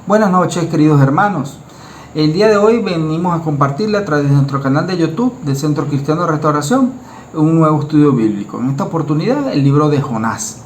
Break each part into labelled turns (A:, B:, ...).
A: Buenas noches, queridos hermanos. El día de hoy venimos a compartirle a través de nuestro canal de YouTube del Centro Cristiano de Restauración un nuevo estudio bíblico. En esta oportunidad, el libro de Jonás.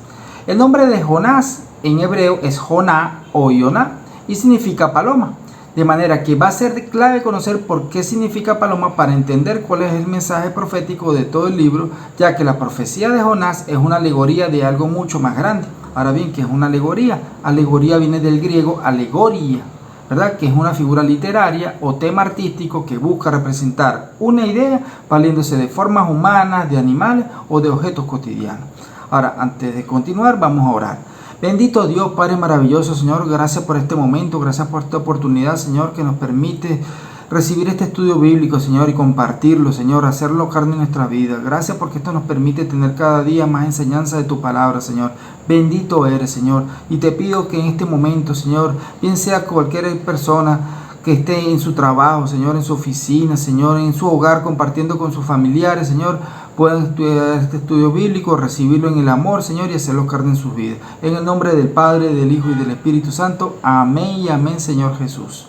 A: El nombre de Jonás en hebreo es Joná o Yoná y significa paloma. De manera que va a ser de clave conocer por qué significa paloma para entender cuál es el mensaje profético de todo el libro, ya que la profecía de Jonás es una alegoría de algo mucho más grande. Ahora bien, ¿qué es una alegoría? Alegoría viene del griego alegoria, ¿verdad? Que es una figura literaria o tema artístico que busca representar una idea valiéndose de formas humanas, de animales o de objetos cotidianos. Ahora, antes de continuar, vamos a orar. Bendito Dios, Padre maravilloso, Señor, gracias por este momento, gracias por esta oportunidad, Señor, que nos permite recibir este estudio bíblico, Señor, y compartirlo, Señor, hacerlo carne en nuestra vida. Gracias porque esto nos permite tener cada día más enseñanza de tu palabra, Señor. Bendito eres, Señor, y te pido que en este momento, Señor, bien sea cualquier persona que esté en su trabajo, Señor, en su oficina, Señor, en su hogar, compartiendo con sus familiares, Señor, puedan estudiar este estudio bíblico, recibirlo en el amor, Señor, y hacerlo carne en sus vidas. En el nombre del Padre, del Hijo y del Espíritu Santo. Amén y amén, Señor Jesús.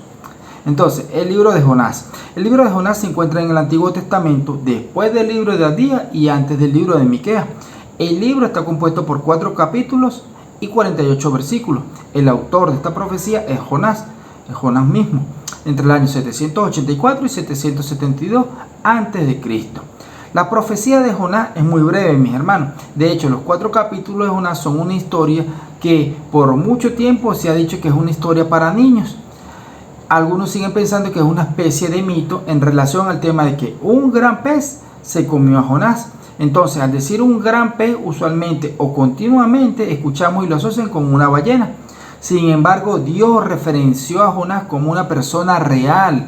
A: Entonces, el libro de Jonás. El libro de Jonás se encuentra en el Antiguo Testamento, después del libro de Abdías y antes del libro de Miqueas. El libro está compuesto por 4 capítulos y 48 versículos. El autor de esta profecía es Jonás mismo, entre el año 784 y 772 a.C. La profecía de Jonás es muy breve, mis hermanos. De hecho, los 4 capítulos de Jonás son una historia que por mucho tiempo se ha dicho que es una historia para niños. Algunos siguen pensando que es una especie de mito en relación al tema de que un gran pez se comió a Jonás. Entonces, al decir un gran pez, usualmente o continuamente escuchamos y lo asocian con una ballena. Sin embargo, Dios referenció a Jonás como una persona real,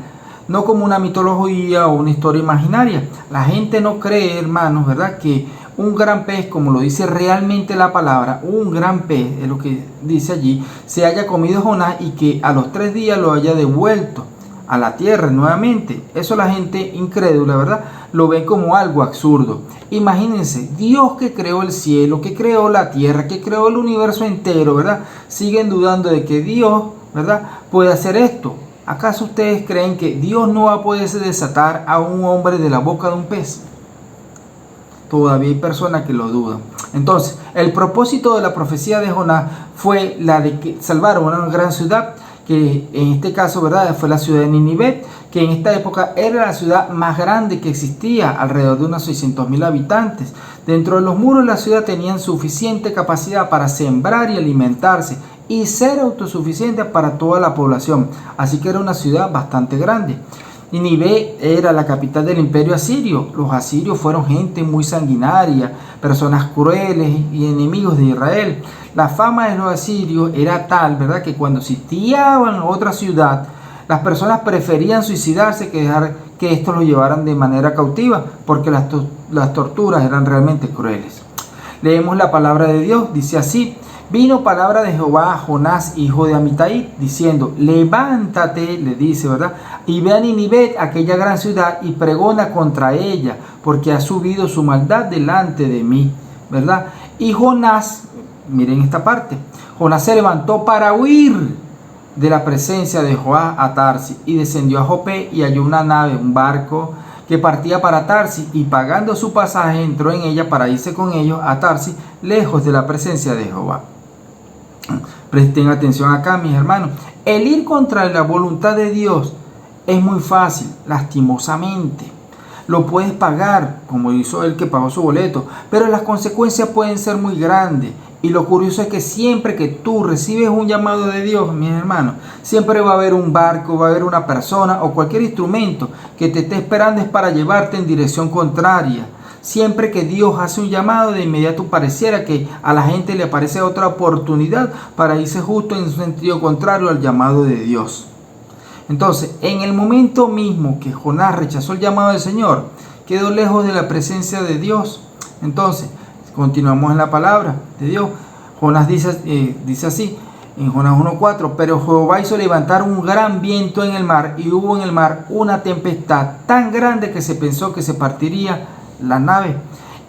A: no como una mitología o una historia imaginaria. La gente no cree, hermanos, ¿verdad?, que un gran pez, como lo dice realmente la palabra, un gran pez, es lo que dice allí, se haya comido Jonás y que a los 3 días lo haya devuelto a la tierra nuevamente. Eso la gente incrédula, ¿verdad?, lo ve como algo absurdo. Imagínense, Dios que creó el cielo, que creó la tierra, que creó el universo entero, ¿verdad?, siguen dudando de que Dios, ¿verdad?, puede hacer esto. ¿Acaso ustedes creen que Dios no va a poder desatar a un hombre de la boca de un pez? Todavía hay personas que lo dudan. Entonces, el propósito de la profecía de Jonás fue la de que salvar una gran ciudad, que en este caso, ¿verdad?, fue la ciudad de Nínive, que en esta época era la ciudad más grande que existía, alrededor de unos 600.000 habitantes. Dentro de los muros de la ciudad tenían suficiente capacidad para sembrar y alimentarse y ser autosuficientes para toda la población. Así que era una ciudad bastante grande. Nínive era la capital del imperio asirio. Los asirios fueron gente muy sanguinaria, personas crueles y enemigos de Israel. La fama de los asirios era tal, ¿verdad?, que cuando sitiaban otra ciudad, las personas preferían suicidarse que dejar que estos lo llevaran de manera cautiva, porque las torturas eran realmente crueles. Leemos la palabra de Dios, dice así: vino palabra de Jehová a Jonás, hijo de Amitai, diciendo: levántate, le dice, ¿verdad?, y ve a Nínive, aquella gran ciudad, y pregona contra ella, porque ha subido su maldad delante de mí, ¿verdad? Y Jonás, miren esta parte, Jonás se levantó para huir de la presencia de Jehová a Tarsis, y descendió a Jope y halló una nave, un barco, que partía para Tarsis, y pagando su pasaje entró en ella para irse con ellos a Tarsis, lejos de la presencia de Jehová. Presten atención acá, mis hermanos. El ir contra la voluntad de Dios es muy fácil, lastimosamente. Lo puedes pagar, como hizo el que pagó su boleto, pero las consecuencias pueden ser muy grandes. Y lo curioso es que siempre que tú recibes un llamado de Dios, mis hermanos, siempre va a haber un barco, va a haber una persona o cualquier instrumento que te esté esperando es para llevarte en dirección contraria. Siempre que Dios hace un llamado, de inmediato pareciera que a la gente le aparece otra oportunidad para irse justo en sentido contrario al llamado de Dios. Entonces, en el momento mismo que Jonás rechazó el llamado del Señor, quedó lejos de la presencia de Dios. Entonces, continuamos en la palabra de Dios. Jonás dice así, en Jonás 1:4: pero Jehová hizo levantar un gran viento en el mar, y hubo en el mar una tempestad tan grande que se pensó que se partiría la nave.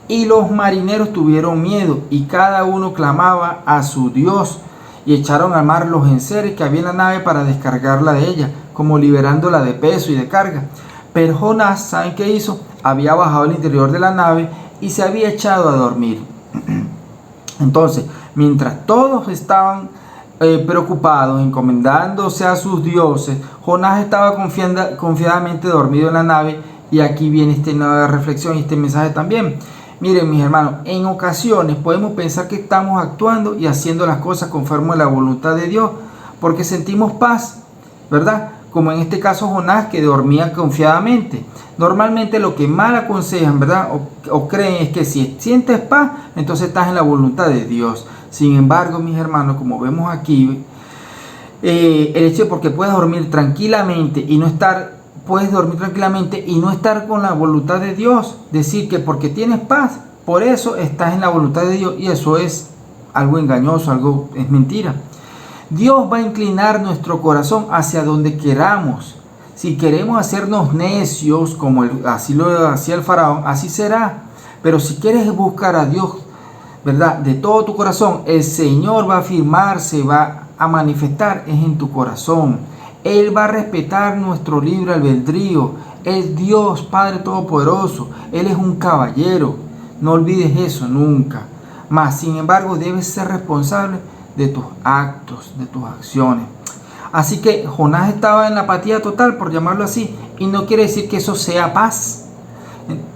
A: Y los marineros tuvieron miedo, y cada uno clamaba a su Dios. y echaron al mar los enseres que había en la nave para descargarla de ella, como liberándola de peso y de carga. Pero Jonás, ¿saben qué hizo? Había bajado al interior de la nave y se había echado a dormir. Entonces, mientras todos estaban preocupados, encomendándose a sus dioses, Jonás estaba confiadamente dormido en la nave. Y aquí viene esta nueva reflexión y este mensaje también. Miren, mis hermanos, en ocasiones podemos pensar que estamos actuando y haciendo las cosas conforme a la voluntad de Dios, porque sentimos paz, ¿verdad? Como en este caso Jonás, que dormía confiadamente. Normalmente lo que mal aconsejan, ¿verdad? O creen es que si sientes paz, entonces estás en la voluntad de Dios. Sin embargo, mis hermanos, como vemos aquí, el hecho de porque puedes dormir tranquilamente y no estar con la voluntad de Dios, decir que porque tienes paz, por eso estás en la voluntad de Dios, y eso es algo engañoso, es mentira. Dios va a inclinar nuestro corazón hacia donde queramos. Si queremos hacernos necios, como así lo hacía el faraón, así será. Pero si quieres buscar a Dios, ¿verdad?, de todo tu corazón, el Señor va a afirmarse, va a manifestar en tu corazón. Él va a respetar nuestro libre albedrío. Es Dios Padre Todopoderoso. Él es un caballero. No olvides eso nunca. Mas, sin embargo, debes ser responsable de tus actos, de tus acciones. Así que Jonás estaba en la apatía total, por llamarlo así, y no quiere decir que eso sea paz.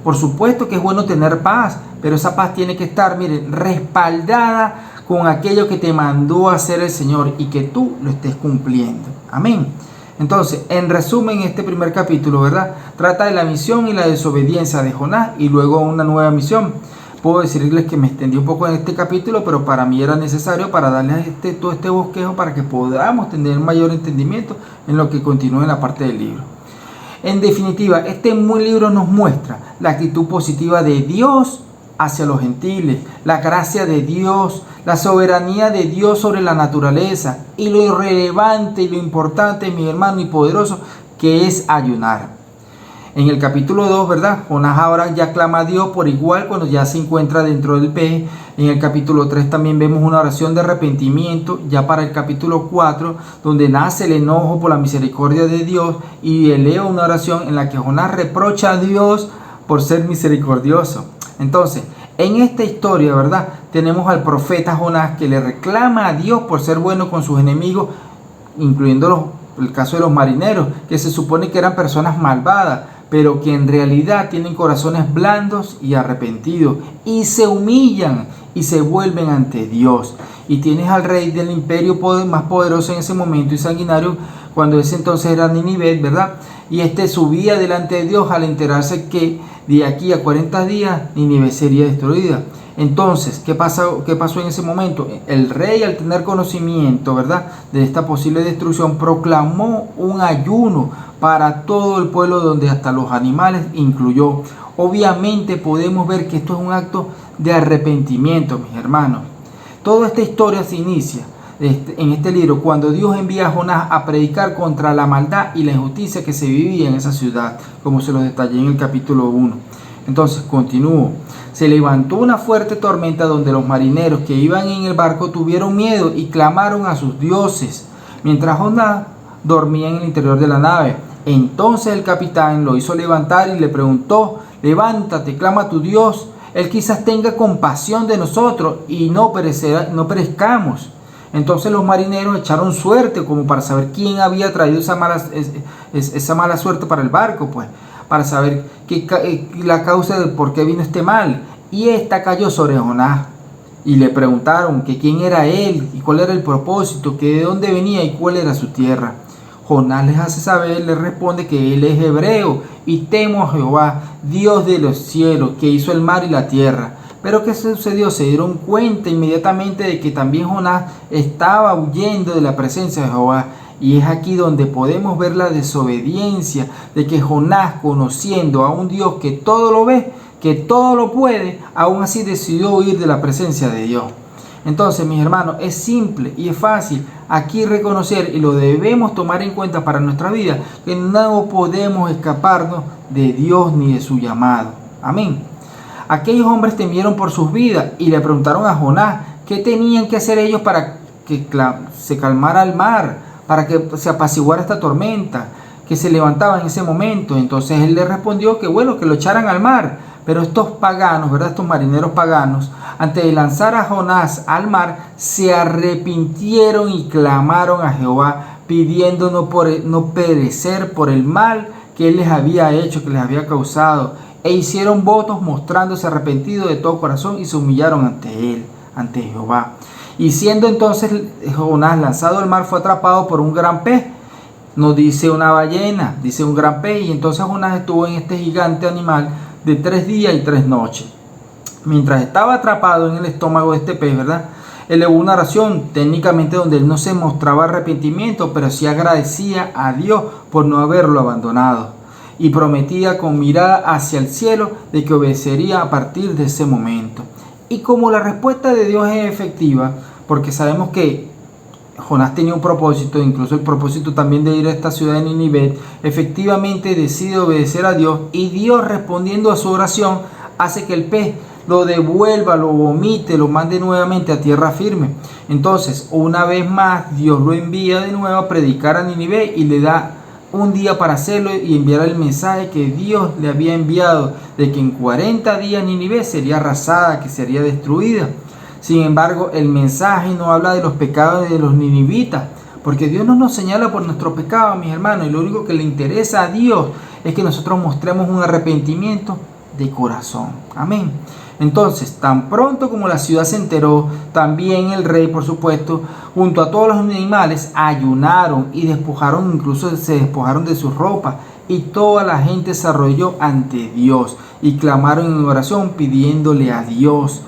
A: Por supuesto que es bueno tener paz, pero esa paz tiene que estar, miren, respaldada con aquello que te mandó a hacer el Señor y que tú lo estés cumpliendo. Amén. Entonces, en resumen, este primer capítulo, ¿verdad?, trata de la misión y la desobediencia de Jonás y luego una nueva misión. Puedo decirles que me extendí un poco en este capítulo, pero para mí era necesario para darles todo este bosquejo para que podamos tener mayor entendimiento en lo que continúa en la parte del libro. En definitiva, este libro nos muestra la actitud positiva de Dios hacia los gentiles, la gracia de Dios, la soberanía de Dios sobre la naturaleza y lo irrelevante y lo importante, mi hermano y poderoso, que es ayunar. En el capítulo 2, ¿verdad?, Jonás ahora ya clama a Dios por igual cuando ya se encuentra dentro del pez. En el capítulo 3 también vemos una oración de arrepentimiento, ya para el capítulo 4, donde nace el enojo por la misericordia de Dios, y leo una oración en la que Jonás reprocha a Dios por ser misericordioso. Entonces, en esta historia, ¿verdad?, tenemos al profeta Jonás que le reclama a Dios por ser bueno con sus enemigos, incluyendo el caso de los marineros, que se supone que eran personas malvadas, pero que en realidad tienen corazones blandos y arrepentidos, y se humillan y se vuelven ante Dios. Y tienes al rey del imperio más poderoso en ese momento y sanguinario, cuando ese entonces era Nínive, ¿verdad? Y este subía delante de Dios al enterarse que de aquí a 40 días Nínive sería destruida. Entonces, ¿qué pasó en ese momento? El rey, al tener conocimiento, ¿verdad?, de esta posible destrucción, proclamó un ayuno para todo el pueblo, donde hasta los animales incluyó. Obviamente podemos ver que esto es un acto de arrepentimiento, mis hermanos. Toda esta historia se inicia en este libro cuando Dios envía a Jonás a predicar contra la maldad y la injusticia que se vivía en esa ciudad, como se los detallé en el capítulo 1. Entonces, continúo. Se levantó una fuerte tormenta donde los marineros que iban en el barco tuvieron miedo y clamaron a sus dioses, mientras Jonás dormía en el interior de la nave. Entonces el capitán lo hizo levantar y le preguntó: levántate, clama a tu Dios, él quizás tenga compasión de nosotros y no perezcamos. Entonces los marineros echaron suerte como para saber quién había traído esa mala suerte para el barco, pues, para saber la causa de por qué vino este mal. Y esta cayó sobre Jonás. Y le preguntaron que quién era él y cuál era el propósito, que de dónde venía y cuál era su tierra. Jonás les hace saber, les responde que él es hebreo y temo a Jehová, Dios de los cielos, que hizo el mar y la tierra. Pero ¿qué sucedió? Se dieron cuenta inmediatamente de que también Jonás estaba huyendo de la presencia de Jehová. Y es aquí donde podemos ver la desobediencia de que Jonás, conociendo a un Dios que todo lo ve, que todo lo puede, aún así decidió huir de la presencia de Dios. Entonces, mis hermanos, es simple y es fácil aquí reconocer, y lo debemos tomar en cuenta para nuestra vida, que no podemos escaparnos de Dios ni de su llamado. Amén. Aquellos hombres temieron por sus vidas y le preguntaron a Jonás qué tenían que hacer ellos para se calmara el mar, para que se apaciguara esta tormenta que se levantaba en ese momento. Entonces él le respondió que bueno, que lo echaran al mar. Pero estos paganos, ¿verdad? Estos marineros paganos, antes de lanzar a Jonás al mar, se arrepintieron y clamaron a Jehová, pidiendo no perecer por el mal que él les había hecho, que les había causado. E hicieron votos mostrándose arrepentidos de todo corazón y se humillaron ante él, ante Jehová. Y siendo entonces Jonás lanzado al mar, fue atrapado por un gran pez. No dice una ballena, dice un gran pez. Y entonces Jonás estuvo en este gigante animal de 3 días y 3 noches. Mientras estaba atrapado en el estómago de este pez, ¿verdad? Él elevó una oración técnicamente donde él no se mostraba arrepentimiento, pero sí agradecía a Dios por no haberlo abandonado. Y prometía con mirada hacia el cielo de que obedecería a partir de ese momento. Y como la respuesta de Dios es efectiva, porque sabemos que Jonás tenía un propósito, incluso el propósito también de ir a esta ciudad de Nínive, efectivamente decide obedecer a Dios, y Dios, respondiendo a su oración, hace que el pez lo devuelva, lo vomite, lo mande nuevamente a tierra firme. Entonces, una vez más, Dios lo envía de nuevo a predicar a Nínive y le da un día para hacerlo y enviar el mensaje que Dios le había enviado, de que en 40 días Nínive sería arrasada, que sería destruida. Sin embargo, el mensaje no habla de los pecados de los ninivitas, porque Dios no nos señala por nuestro pecado, mis hermanos, y lo único que le interesa a Dios es que nosotros mostremos un arrepentimiento de corazón. Amén. Entonces, tan pronto como la ciudad se enteró, también el rey, por supuesto, junto a todos los animales, ayunaron y incluso se despojaron de sus ropas, y toda la gente se arrodilló ante Dios y clamaron en oración pidiéndole a Dios,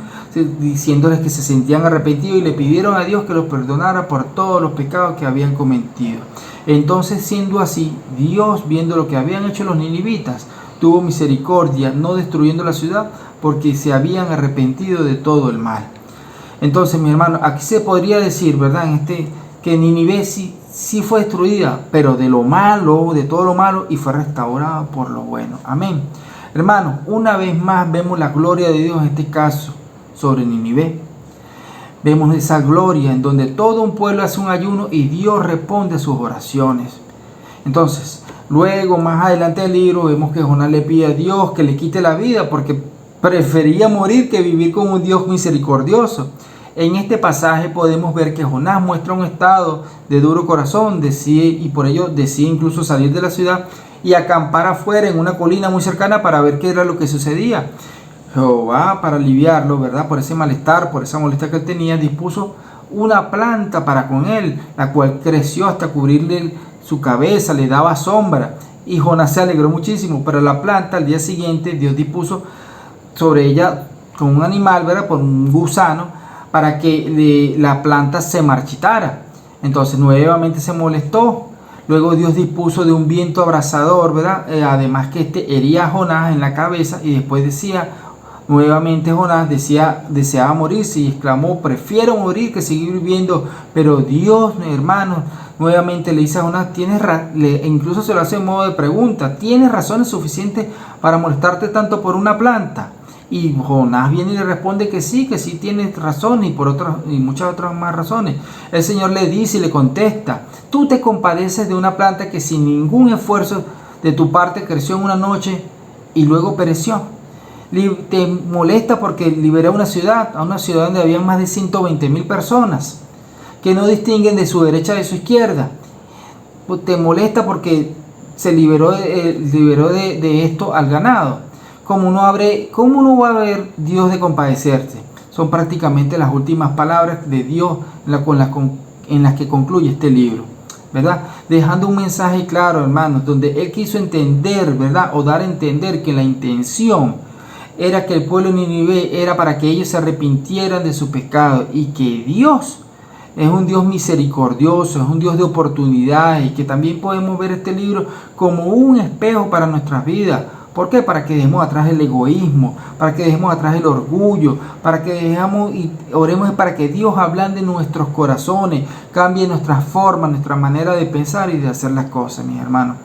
A: diciéndoles que se sentían arrepentidos, y le pidieron a Dios que los perdonara por todos los pecados que habían cometido. Entonces, siendo así, Dios, viendo lo que habían hecho los ninivitas, tuvo misericordia, no destruyendo la ciudad, porque se habían arrepentido de todo el mal. Entonces, mi hermano, aquí se podría decir, ¿verdad?, que Nínive sí fue destruida, pero de lo malo, de todo lo malo, y fue restaurada por lo bueno. Amén. Hermano, una vez más vemos la gloria de Dios en este caso sobre Nínive. Vemos esa gloria en donde todo un pueblo hace un ayuno y Dios responde a sus oraciones. Entonces, luego más adelante del libro vemos que Jonás le pide a Dios que le quite la vida porque prefería morir que vivir con un Dios misericordioso. En este pasaje podemos ver que Jonás muestra un estado de duro corazón, y por ello decide incluso salir de la ciudad y acampar afuera en una colina muy cercana para ver qué era lo que sucedía. Jehová, para aliviarlo, ¿verdad?, por ese malestar, por esa molestia que él tenía, dispuso una planta para con él, la cual creció hasta cubrirle su cabeza, le daba sombra, y Jonás se alegró muchísimo. Pero la planta, al día siguiente, Dios dispuso sobre ella con un animal, ¿verdad?, por un gusano, para que la planta se marchitara. Entonces nuevamente se molestó. Luego Dios dispuso de un viento abrasador, ¿verdad?, además que hería a Jonás en la cabeza, y después nuevamente Jonás deseaba morirse y exclamó: prefiero morir que seguir viviendo. Pero Dios, hermanos, nuevamente le dice a Jonás, incluso se lo hace en modo de pregunta: ¿tienes razones suficientes para molestarte tanto por una planta? Y Jonás viene y le responde que sí tiene razón, y muchas otras más razones. El Señor le dice y le contesta: tú te compadeces de una planta que sin ningún esfuerzo de tu parte creció en una noche y luego pereció. Te molesta porque liberé a una ciudad donde había más de 120,000 personas que no distinguen de su derecha de su izquierda. Te molesta porque se liberó de esto al ganado. ¿Cómo no va a haber Dios de compadecerse? Son prácticamente las últimas palabras de Dios en las que concluye este libro, ¿verdad? Dejando un mensaje claro, hermanos, donde Él quiso entender, ¿verdad?, o dar a entender que la intención era que el pueblo de Nínive era para que ellos se arrepintieran de su pecado, y que Dios es un Dios misericordioso, es un Dios de oportunidades, y que también podemos ver este libro como un espejo para nuestras vidas. ¿Por qué? Para que dejemos atrás el egoísmo, para que dejemos atrás el orgullo, para que dejemos y oremos para que Dios ablande nuestros corazones, cambie nuestras formas, nuestra manera de pensar y de hacer las cosas, mis hermanos.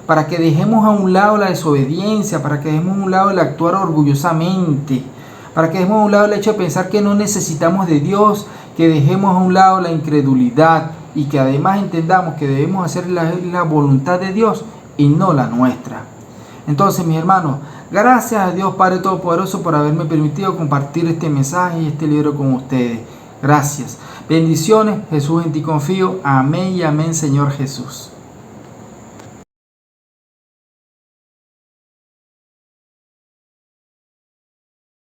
A: Para que dejemos a un lado la desobediencia, para que dejemos a un lado el actuar orgullosamente, para que dejemos a un lado el hecho de pensar que no necesitamos de Dios, que dejemos a un lado la incredulidad y que además entendamos que debemos hacer la voluntad de Dios y no la nuestra. Entonces, mis hermanos, gracias a Dios Padre Todopoderoso por haberme permitido compartir este mensaje y este libro con ustedes. Gracias. Bendiciones. Jesús, en ti confío. Amén y amén, Señor Jesús.